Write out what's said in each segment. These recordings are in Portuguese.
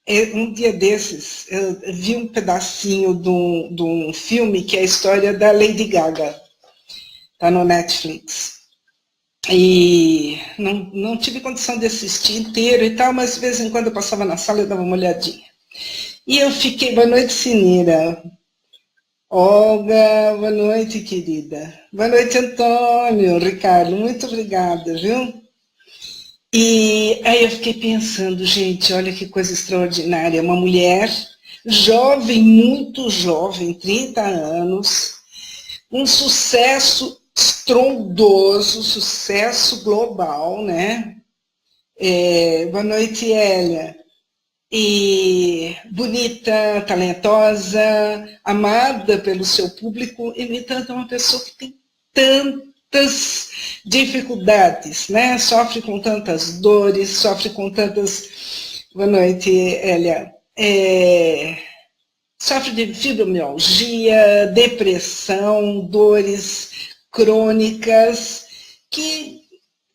Um dia desses, eu vi um pedacinho de um filme que é a história da Lady Gaga. Está no Netflix. E não tive condição de assistir inteiro e tal, mas de vez em quando eu passava na sala e dava uma olhadinha. E eu fiquei, boa noite, Sinira. Olga, boa noite, querida. Boa noite, Antônio, Ricardo, muito obrigada, viu? E aí eu fiquei pensando, gente, olha que coisa extraordinária, uma mulher jovem, muito jovem, 30 anos, um sucesso estrondoso, sucesso global, né? Boa noite, Elia. E bonita, talentosa, amada pelo seu público, e, no entanto, é uma pessoa que tem tantas dificuldades, né? Sofre com tantas dores, sofre com tantas... Boa noite, Elia. Sofre de fibromialgia, depressão, dores crônicas, que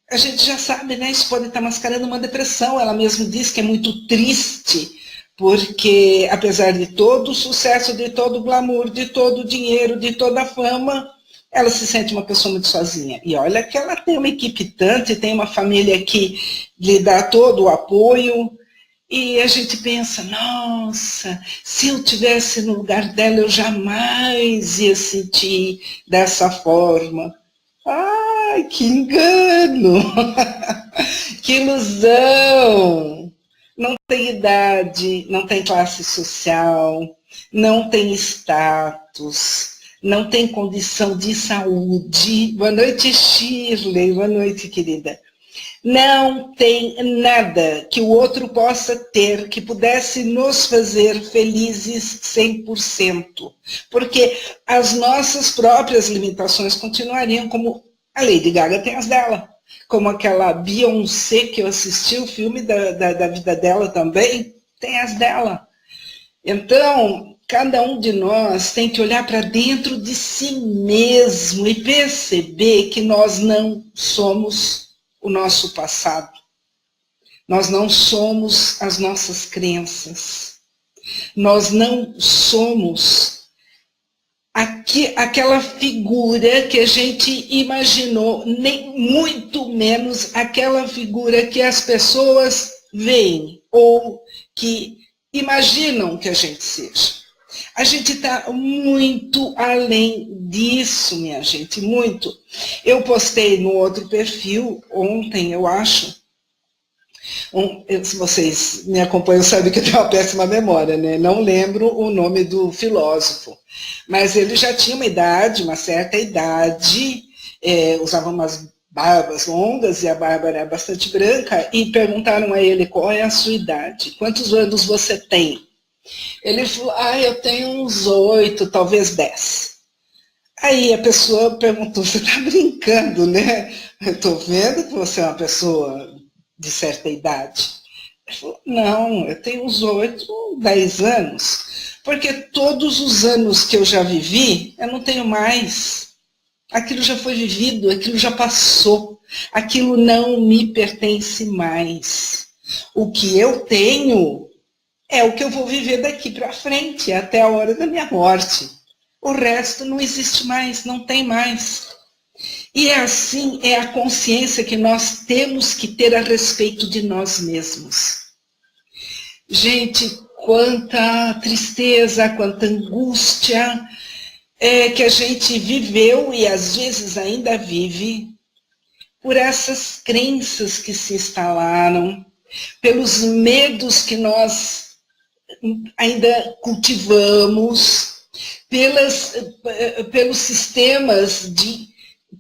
a gente já sabe, né? Isso pode estar mascarando uma depressão. Ela mesma diz que é muito triste, porque apesar de todo o sucesso, de todo o glamour, de todo o dinheiro, de toda a fama, ela se sente uma pessoa muito sozinha. E olha que ela tem uma equipe tanto, tem uma família que lhe dá todo o apoio. E a gente pensa, nossa, se eu tivesse no lugar dela, eu jamais ia sentir dessa forma. Ai, que engano! Que ilusão! Não tem idade, não tem classe social, não tem status, não tem condição de saúde. Boa noite, Shirley. Boa noite, querida. Não tem nada que o outro possa ter que pudesse nos fazer felizes 100%. Porque as nossas próprias limitações continuariam, como a Lady Gaga tem as dela. Como aquela Beyoncé que eu assisti o filme da vida dela também, tem as dela. Então, cada um de nós tem que olhar para dentro de si mesmo e perceber que nós não somos o nosso passado. Nós não somos as nossas crenças. Nós não somos aquela figura que a gente imaginou, nem muito menos aquela figura que as pessoas veem ou que imaginam que a gente seja. A gente está muito além disso, minha gente, muito. Eu postei no outro perfil, ontem, eu acho, se vocês me acompanham, sabem que eu tenho uma péssima memória, né? Não lembro o nome do filósofo, mas ele já tinha uma idade, uma certa idade, usava umas barbas longas e a barba era bastante branca, e perguntaram a ele qual é a sua idade, quantos anos você tem? Ele falou, eu tenho uns 8, talvez 10. Aí a pessoa perguntou, você está brincando, né? Eu estou vendo que você é uma pessoa de certa idade. Ele falou, não, eu tenho uns 8, 10 anos, porque todos os anos que eu já vivi, eu não tenho mais. Aquilo já foi vivido, aquilo já passou, aquilo não me pertence mais. O que eu tenho é o que eu vou viver daqui para frente, até a hora da minha morte. O resto não existe mais, não tem mais. E é assim, é a consciência que nós temos que ter a respeito de nós mesmos. Gente, quanta tristeza, quanta angústia que a gente viveu e às vezes ainda vive por essas crenças que se instalaram, pelos medos que nós ainda cultivamos, pelos sistemas de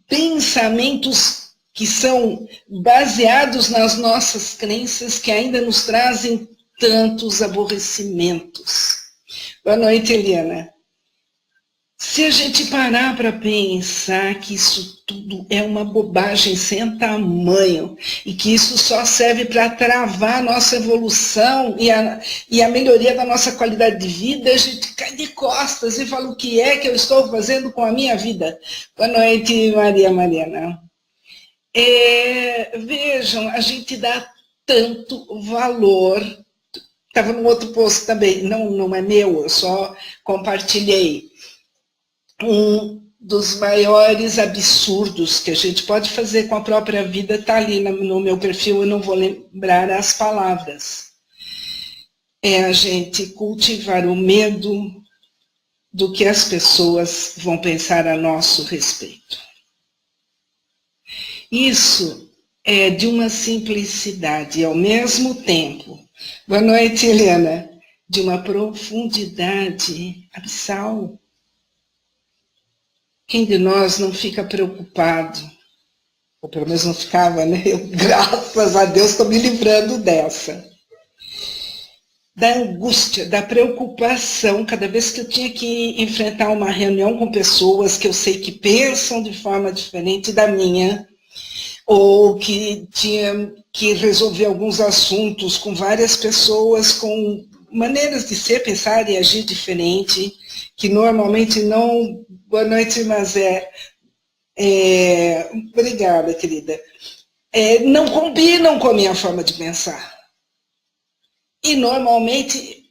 pensamentos que são baseados nas nossas crenças que ainda nos trazem tantos aborrecimentos. Boa noite, Eliana. Se a gente parar para pensar que isso tudo é uma bobagem sem tamanho e que isso só serve para travar a nossa evolução e a melhoria da nossa qualidade de vida, a gente cai de costas e fala o que é que eu estou fazendo com a minha vida. Boa noite, Maria Mariana. Vejam, a gente dá tanto valor Estava num outro post também, não é meu, eu só compartilhei. Um dos maiores absurdos que a gente pode fazer com a própria vida está ali no meu perfil, eu não vou lembrar as palavras. É a gente cultivar o medo do que as pessoas vão pensar a nosso respeito. Isso é de uma simplicidade e, ao mesmo tempo, boa noite, Helena, de uma profundidade abissal. Quem de nós não fica preocupado? Ou pelo menos não ficava, né? Eu, graças a Deus, estou me livrando dessa. Da angústia, da preocupação, cada vez que eu tinha que enfrentar uma reunião com pessoas que eu sei que pensam de forma diferente da minha, ou que tinha que resolver alguns assuntos com várias pessoas com maneiras de ser, pensar e agir diferente, que normalmente não... Boa noite, Mazé. Obrigada, querida. Não combinam com a minha forma de pensar. E normalmente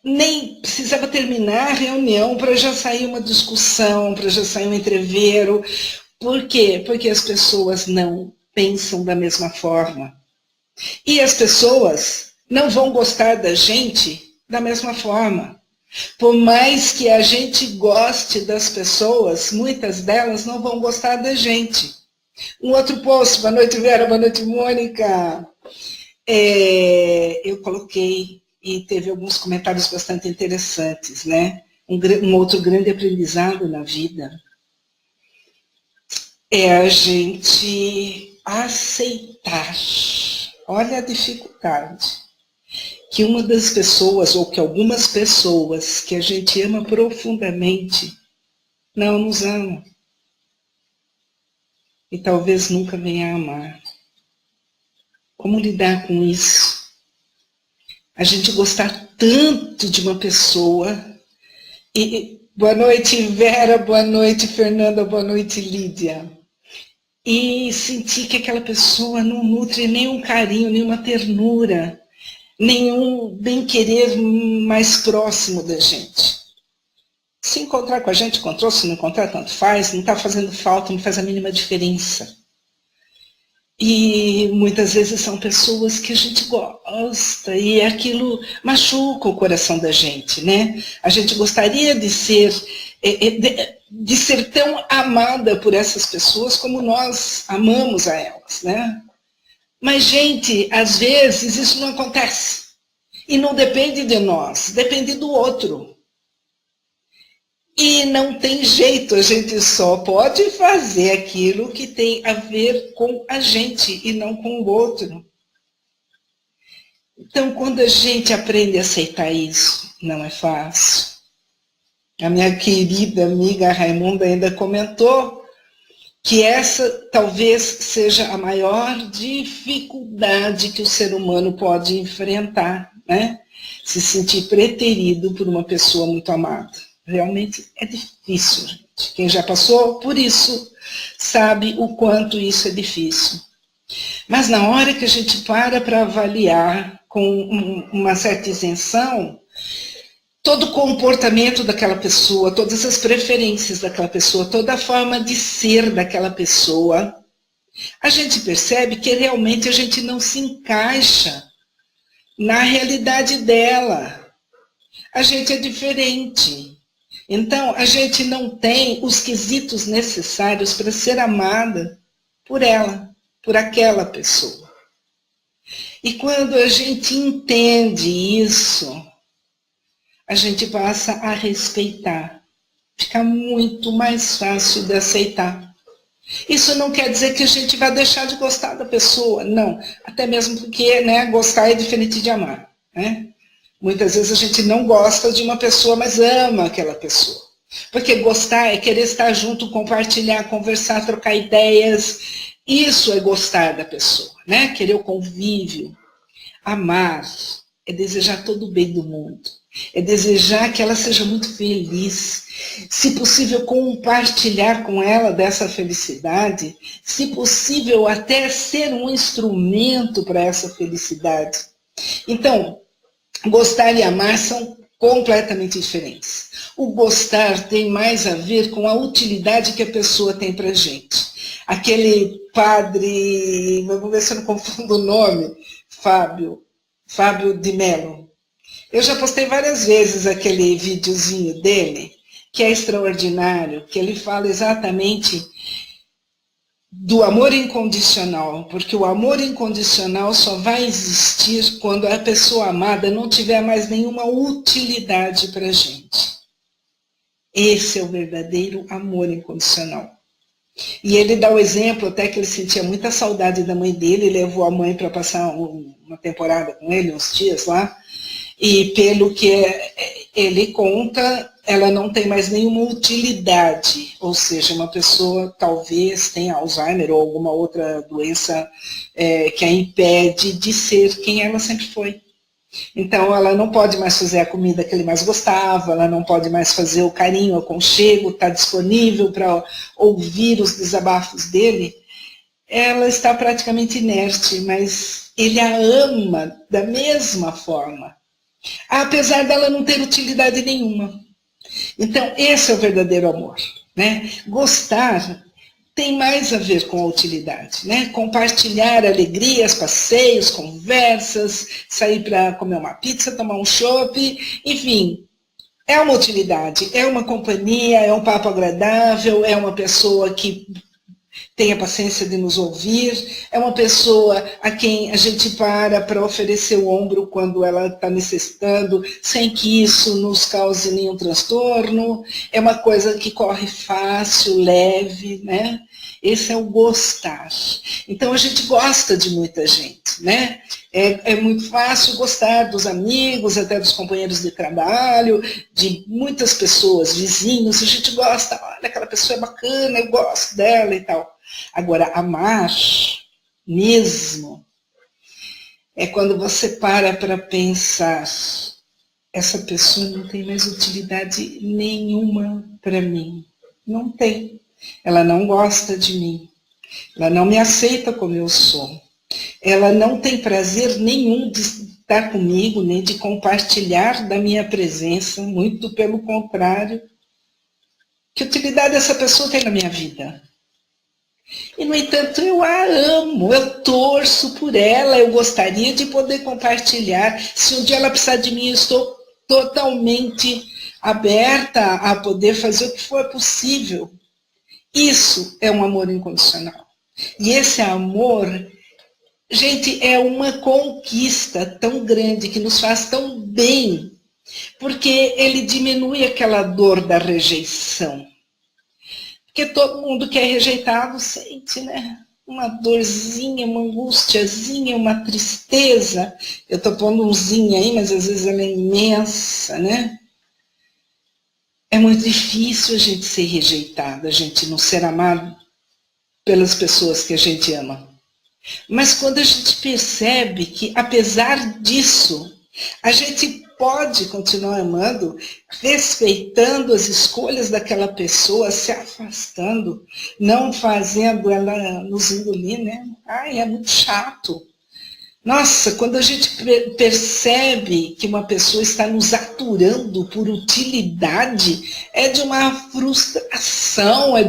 nem precisava terminar a reunião para já sair uma discussão, para já sair um entrevero. Por quê? Porque as pessoas não pensam da mesma forma. E as pessoas não vão gostar da gente da mesma forma. Por mais que a gente goste das pessoas, muitas delas não vão gostar da gente. Um outro post, boa noite, Vera, boa noite, Mônica. Eu coloquei e teve alguns comentários bastante interessantes, né? Um outro grande aprendizado na vida é a gente aceitar, olha a dificuldade, que uma das pessoas, ou que algumas pessoas que a gente ama profundamente, não nos amam. E talvez nunca venha a amar. Como lidar com isso? A gente gostar tanto de uma pessoa. E boa noite, Vera, boa noite, Fernanda, boa noite, Lídia. E sentir que aquela pessoa não nutre nenhum carinho, nenhuma ternura, nenhum bem-querer mais próximo da gente. Se encontrar com a gente, encontrou, se não encontrar, tanto faz, não está fazendo falta, não faz a mínima diferença. E muitas vezes são pessoas que a gente gosta e aquilo machuca o coração da gente, né? A gente gostaria de ser tão amada por essas pessoas como nós amamos a elas, né? Mas, gente, às vezes isso não acontece. E não depende de nós, depende do outro. E não tem jeito, a gente só pode fazer aquilo que tem a ver com a gente e não com o outro. Então, quando a gente aprende a aceitar isso, não é fácil. A minha querida amiga Raimunda ainda comentou que essa talvez seja a maior dificuldade que o ser humano pode enfrentar, né? Se sentir preterido por uma pessoa muito amada. Realmente é difícil, gente. Quem já passou por isso sabe o quanto isso é difícil. Mas na hora que a gente para avaliar com uma certa isenção, todo o comportamento daquela pessoa, todas as preferências daquela pessoa, toda a forma de ser daquela pessoa, a gente percebe que realmente a gente não se encaixa na realidade dela. A gente é diferente. Então, a gente não tem os quesitos necessários para ser amada por ela, por aquela pessoa. E quando a gente entende isso, a gente passa a respeitar. Fica muito mais fácil de aceitar. Isso não quer dizer que a gente vai deixar de gostar da pessoa, não. Até mesmo porque, né, gostar é diferente de amar, né? Muitas vezes a gente não gosta de uma pessoa, mas ama aquela pessoa. Porque gostar é querer estar junto, compartilhar, conversar, trocar ideias. Isso é gostar da pessoa, né? Querer o convívio. Amar é desejar todo o bem do mundo. É desejar que ela seja muito feliz. Se possível, compartilhar com ela dessa felicidade. Se possível, até ser um instrumento para essa felicidade. Então, Gostar e amar são completamente diferentes. O gostar tem mais a ver com a utilidade que a pessoa tem para a gente. Aquele padre, vamos ver se eu não confundo o nome, Fábio de Mello. Eu já postei várias vezes aquele videozinho dele, que é extraordinário, que ele fala exatamente do amor incondicional, porque o amor incondicional só vai existir quando a pessoa amada não tiver mais nenhuma utilidade para a gente. Esse é o verdadeiro amor incondicional. E ele dá o exemplo até que ele sentia muita saudade da mãe dele, levou a mãe para passar uma temporada com ele, uns dias lá, e pelo que ele conta, ela não tem mais nenhuma utilidade, ou seja, uma pessoa talvez tenha Alzheimer ou alguma outra doença que a impede de ser quem ela sempre foi. Então, ela não pode mais fazer a comida que ele mais gostava, ela não pode mais fazer o carinho, o aconchego, está disponível para ouvir os desabafos dele. Ela está praticamente inerte, mas ele a ama da mesma forma, apesar dela não ter utilidade nenhuma. Então, esse é o verdadeiro amor, né? Gostar tem mais a ver com a utilidade, né? Compartilhar alegrias, passeios, conversas, sair para comer uma pizza, tomar um chopp, enfim, é uma utilidade, é uma companhia, é um papo agradável, é uma pessoa que tem a paciência de nos ouvir, é uma pessoa a quem a gente para oferecer o ombro quando ela está necessitando, sem que isso nos cause nenhum transtorno, é uma coisa que corre fácil, leve, né? Esse é o gostar. Então a gente gosta de muita gente, né? É muito fácil gostar dos amigos, até dos companheiros de trabalho, de muitas pessoas, vizinhos, a gente gosta, olha, aquela pessoa é bacana, eu gosto dela e tal. Agora, amar mesmo é quando você para pensar, essa pessoa não tem mais utilidade nenhuma para mim. Não tem. Ela não gosta de mim. Ela não me aceita como eu sou. Ela não tem prazer nenhum de estar comigo, nem de compartilhar da minha presença, muito pelo contrário. Que utilidade essa pessoa tem na minha vida? E, no entanto, eu a amo, eu torço por ela, eu gostaria de poder compartilhar. Se um dia ela precisar de mim, eu estou totalmente aberta a poder fazer o que for possível. Isso é um amor incondicional. E esse amor, gente, é uma conquista tão grande, que nos faz tão bem, porque ele diminui aquela dor da rejeição. Porque todo mundo que é rejeitado sente, né? Uma dorzinha, uma angustiazinha, uma tristeza. Eu estou pondo um zinho aí, mas às vezes ela é imensa, né? É muito difícil a gente ser rejeitado, a gente não ser amado pelas pessoas que a gente ama. Mas quando a gente percebe que, apesar disso, a gente pode continuar amando, respeitando as escolhas daquela pessoa, se afastando, não fazendo ela nos engolir, né? Ai, é muito chato. Nossa, quando a gente percebe que uma pessoa está nos aturando por utilidade, é de uma frustração, é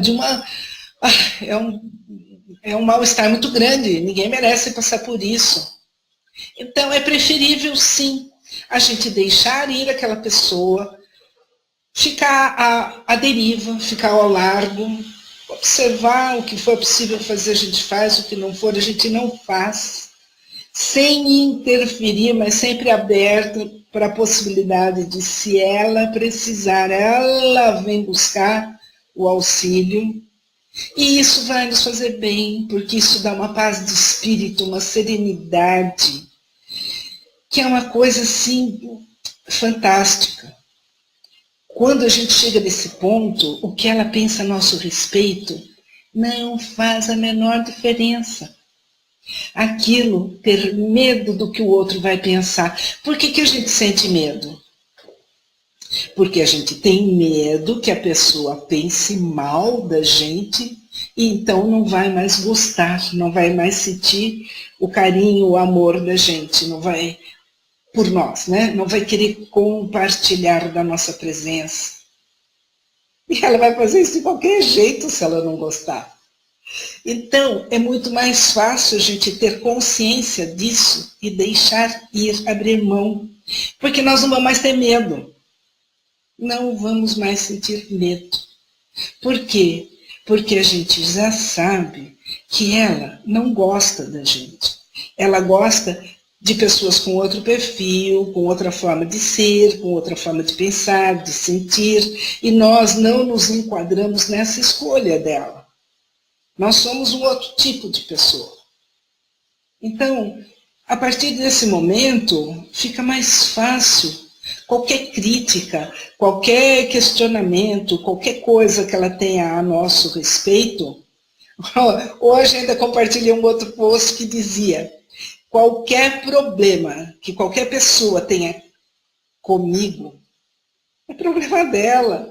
um mal-estar muito grande. Ninguém merece passar por isso. Então, é preferível, sim, a gente deixar ir aquela pessoa, ficar à deriva, ficar ao largo, observar o que for possível fazer, a gente faz, o que não for, a gente não faz, sem interferir, mas sempre aberto para a possibilidade de, se ela precisar, ela vem buscar o auxílio. E isso vai nos fazer bem, porque isso dá uma paz de espírito, uma serenidade, que é uma coisa assim fantástica. Quando a gente chega nesse ponto, o que ela pensa a nosso respeito não faz a menor diferença. Aquilo, ter medo do que o outro vai pensar. Por que a gente sente medo? Porque a gente tem medo que a pessoa pense mal da gente e então não vai mais gostar, não vai mais sentir o carinho, o amor da gente, não vai por nós, né? Não vai querer compartilhar da nossa presença. E ela vai fazer isso de qualquer jeito se ela não gostar. Então, é muito mais fácil a gente ter consciência disso e deixar ir, abrir mão. Porque nós não vamos mais ter medo. Não vamos mais sentir medo. Por quê? Porque a gente já sabe que ela não gosta da gente. Ela gosta de pessoas com outro perfil, com outra forma de ser, com outra forma de pensar, de sentir, e nós não nos enquadramos nessa escolha dela. Nós somos um outro tipo de pessoa. Então, a partir desse momento, fica mais fácil. Qualquer crítica, qualquer questionamento, qualquer coisa que ela tenha a nosso respeito. Hoje ainda compartilhei um outro post que dizia: qualquer problema que qualquer pessoa tenha comigo, é problema dela.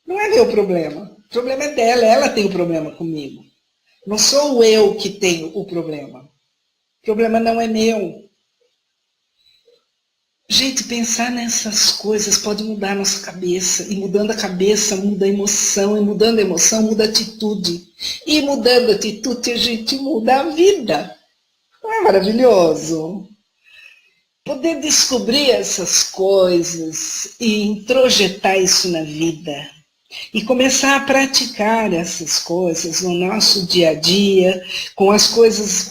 Não é meu problema. O problema é dela, ela tem o problema comigo. Não sou eu que tenho o problema. O problema não é meu. Gente, pensar nessas coisas pode mudar a nossa cabeça. E mudando a cabeça, muda a emoção. E mudando a emoção, muda a atitude. E mudando a atitude, a gente muda a vida. Não é maravilhoso? Poder descobrir essas coisas e introjetar isso na vida. E começar a praticar essas coisas no nosso dia a dia, com as coisas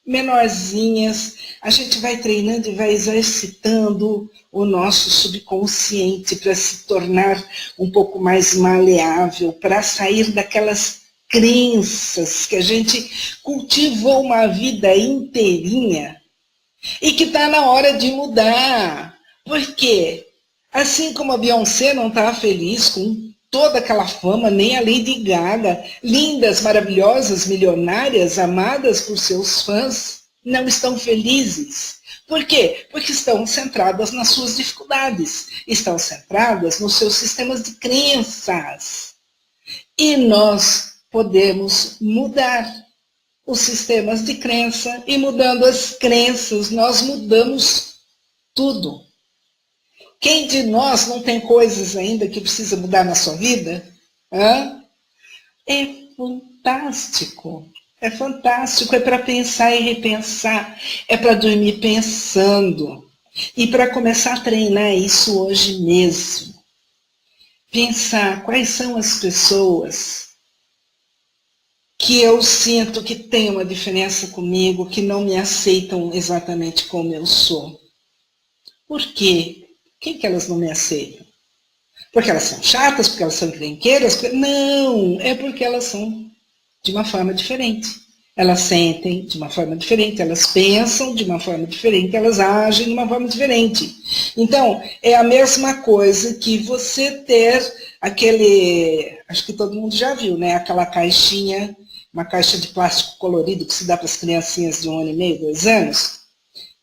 menorzinhas, a gente vai treinando e vai exercitando o nosso subconsciente para se tornar um pouco mais maleável, para sair daquelas crenças que a gente cultivou uma vida inteirinha e que está na hora de mudar. Por quê? Assim como a Beyoncé não está feliz com toda aquela fama, nem a Lady Gaga, lindas, maravilhosas, milionárias, amadas por seus fãs, não estão felizes. Por quê? Porque estão centradas nas suas dificuldades, estão centradas nos seus sistemas de crenças. E nós podemos mudar os sistemas de crença, e mudando as crenças, nós mudamos tudo. Quem de nós não tem coisas ainda que precisa mudar na sua vida? Hã? É fantástico. É fantástico. É para pensar e repensar. É para dormir pensando. E para começar a treinar isso hoje mesmo. Pensar quais são as pessoas que eu sinto que têm uma diferença comigo, que não me aceitam exatamente como eu sou. Por quê? Por que elas não me aceitam? Porque elas são chatas, porque elas são encrenqueiras? Não, é porque elas são de uma forma diferente. Elas sentem de uma forma diferente, elas pensam de uma forma diferente, elas agem de uma forma diferente. Então, é a mesma coisa que você ter aquele, acho que todo mundo já viu, né? Aquela caixinha, uma caixa de plástico colorido que se dá para as criancinhas de 1 ano e meio, 2 anos,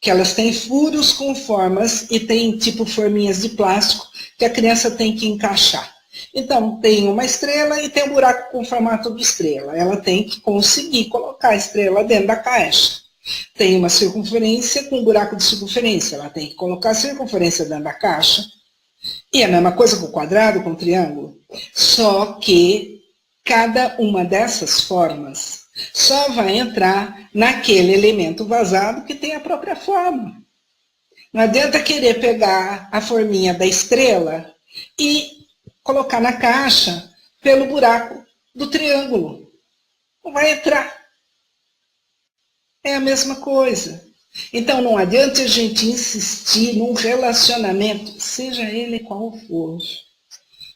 que elas têm furos com formas e tem tipo forminhas de plástico que a criança tem que encaixar. Então, tem uma estrela e tem um buraco com formato de estrela. Ela tem que conseguir colocar a estrela dentro da caixa. Tem uma circunferência com um buraco de circunferência. Ela tem que colocar a circunferência dentro da caixa. E a mesma coisa com o quadrado, com o triângulo. Só que cada uma dessas formas só vai entrar naquele elemento vazado que tem a própria forma. Não adianta querer pegar a forminha da estrela e colocar na caixa pelo buraco do triângulo. Não vai entrar. É a mesma coisa. Então não adianta a gente insistir num relacionamento, seja ele qual for.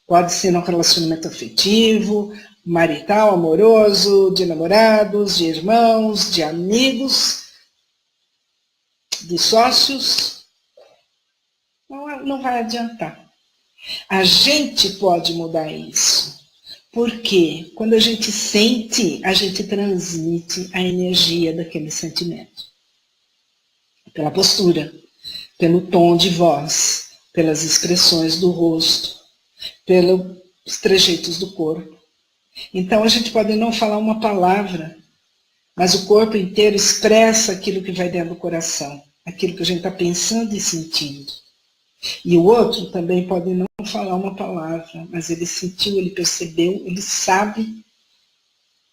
Pode ser num relacionamento afetivo, marital, amoroso, de namorados, de irmãos, de amigos, de sócios. Não vai adiantar. A gente pode mudar isso. Porque quando a gente sente, a gente transmite a energia daquele sentimento. Pela postura, pelo tom de voz, pelas expressões do rosto, pelos trejeitos do corpo. Então a gente pode não falar uma palavra, mas o corpo inteiro expressa aquilo que vai dentro do coração. aquilo que a gente está pensando e sentindo. E o outro também pode não falar uma palavra, mas ele sentiu, ele percebeu, ele sabe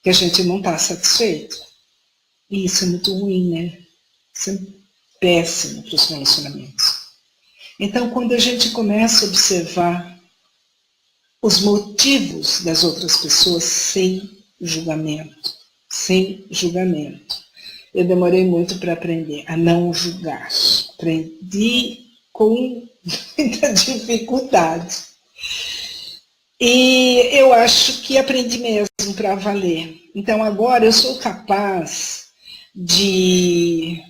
que a gente não está satisfeito. E isso é muito ruim, né? Isso é péssimo para os relacionamentos. Então, quando a gente começa a observar os motivos das outras pessoas sem julgamento, eu demorei muito para aprender a não julgar. Aprendi com muita dificuldade. E eu acho que aprendi mesmo para valer. Então agora eu sou capaz de,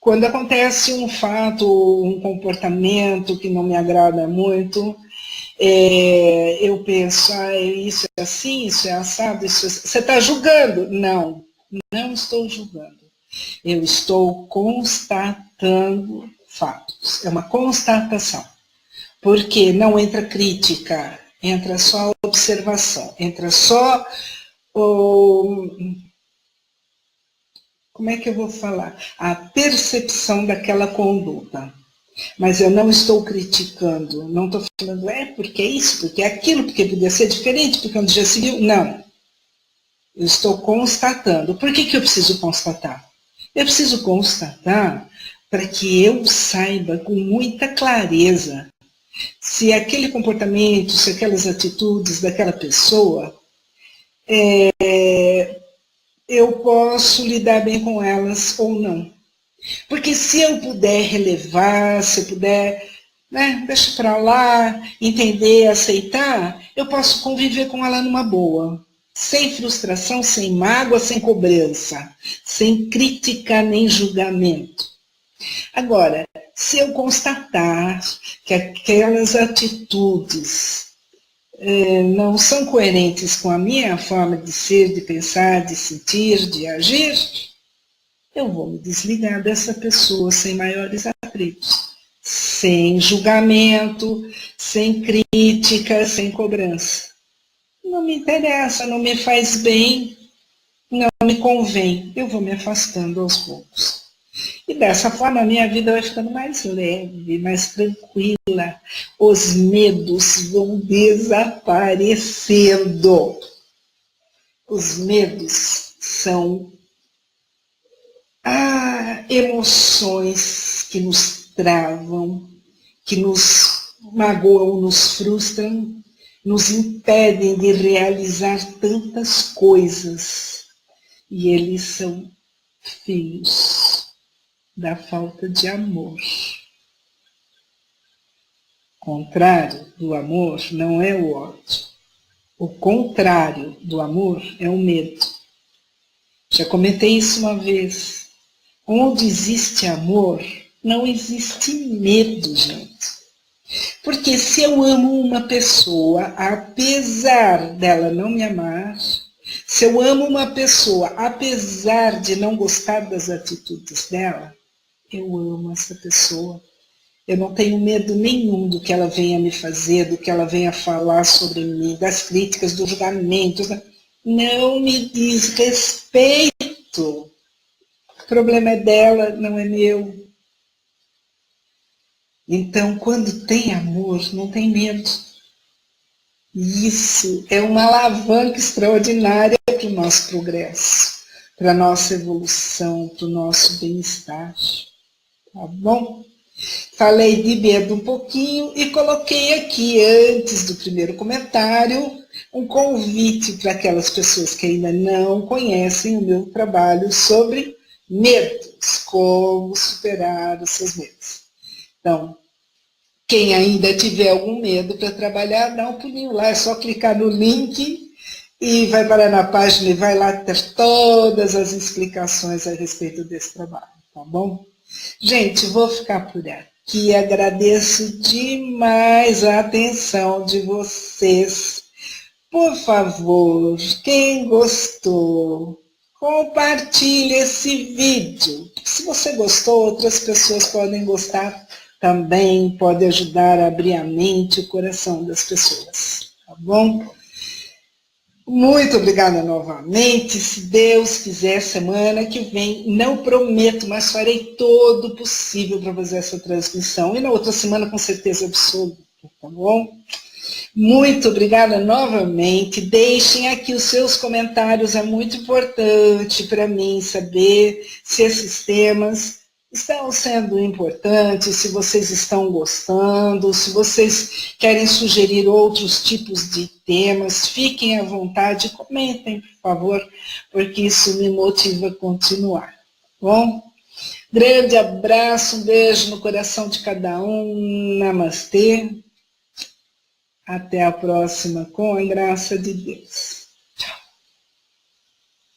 quando acontece um fato, um comportamento que não me agrada muito, eu penso, isso é assim, isso é assado, isso é... Você está julgando? Não, não estou julgando. Eu estou constatando fatos. É uma constatação. Porque não entra crítica, entra só observação, entra só como é que eu vou falar? A percepção daquela conduta. Mas eu não estou criticando, não estou falando, porque é isso, porque é aquilo, porque podia ser diferente, porque um dia seguiu. Não. Eu estou constatando. Por que eu preciso constatar? Eu preciso constatar para que eu saiba com muita clareza se aquele comportamento, se aquelas atitudes daquela pessoa, eu posso lidar bem com elas ou não. Porque se eu puder relevar, se eu puder, deixa para lá, entender, aceitar, eu posso conviver com ela numa boa. Sem frustração, sem mágoa, sem cobrança, sem crítica nem julgamento. Agora, se eu constatar que aquelas atitudes não são coerentes com a minha forma de ser, de pensar, de sentir, de agir, eu vou me desligar dessa pessoa sem maiores atritos, sem julgamento, sem crítica, sem cobrança. Não me interessa, não me faz bem, não me convém, eu vou me afastando aos poucos. E dessa forma a minha vida vai ficando mais leve, mais tranquila. Os medos vão desaparecendo. Os medos são emoções que nos travam, que nos magoam, nos frustram, nos impedem de realizar tantas coisas. E eles são filhos da falta de amor. O contrário do amor não é o ódio. O contrário do amor é o medo. Já comentei isso uma vez. Onde existe amor, não existe medo, gente. Porque se eu amo uma pessoa, apesar dela não me amar, se eu amo uma pessoa, apesar de não gostar das atitudes dela, eu amo essa pessoa. Eu não tenho medo nenhum do que ela venha me fazer, do que ela venha falar sobre mim, das críticas, do julgamento. Não me diz respeito. O problema é dela, não é meu. Então, quando tem amor, não tem medo. Isso é uma alavanca extraordinária para o nosso progresso, para a nossa evolução, para o nosso bem-estar. Tá bom? Falei de medo um pouquinho e coloquei aqui, antes do primeiro comentário, um convite para aquelas pessoas que ainda não conhecem o meu trabalho sobre medos, como superar os seus medos. Então, quem ainda tiver algum medo para trabalhar, dá um pulinho lá, é só clicar no link e vai parar na página e vai lá ter todas as explicações a respeito desse trabalho, tá bom? Gente, vou ficar por aqui, agradeço demais a atenção de vocês. Por favor, quem gostou, compartilhe esse vídeo. Se você gostou, outras pessoas podem gostar também, pode ajudar a abrir a mente e o coração das pessoas, tá bom? Muito obrigada novamente. Se Deus quiser, semana que vem, não prometo, mas farei todo o possível para fazer essa transmissão. E na outra semana, com certeza absoluta, tá bom? Muito obrigada novamente. Deixem aqui os seus comentários, é muito importante para mim saber se esses temas estão sendo importantes, se vocês estão gostando, se vocês querem sugerir outros tipos de temas, fiquem à vontade, comentem, por favor, porque isso me motiva a continuar. Tá bom? Grande abraço, um beijo no coração de cada um. Namastê. Até a próxima, com a graça de Deus.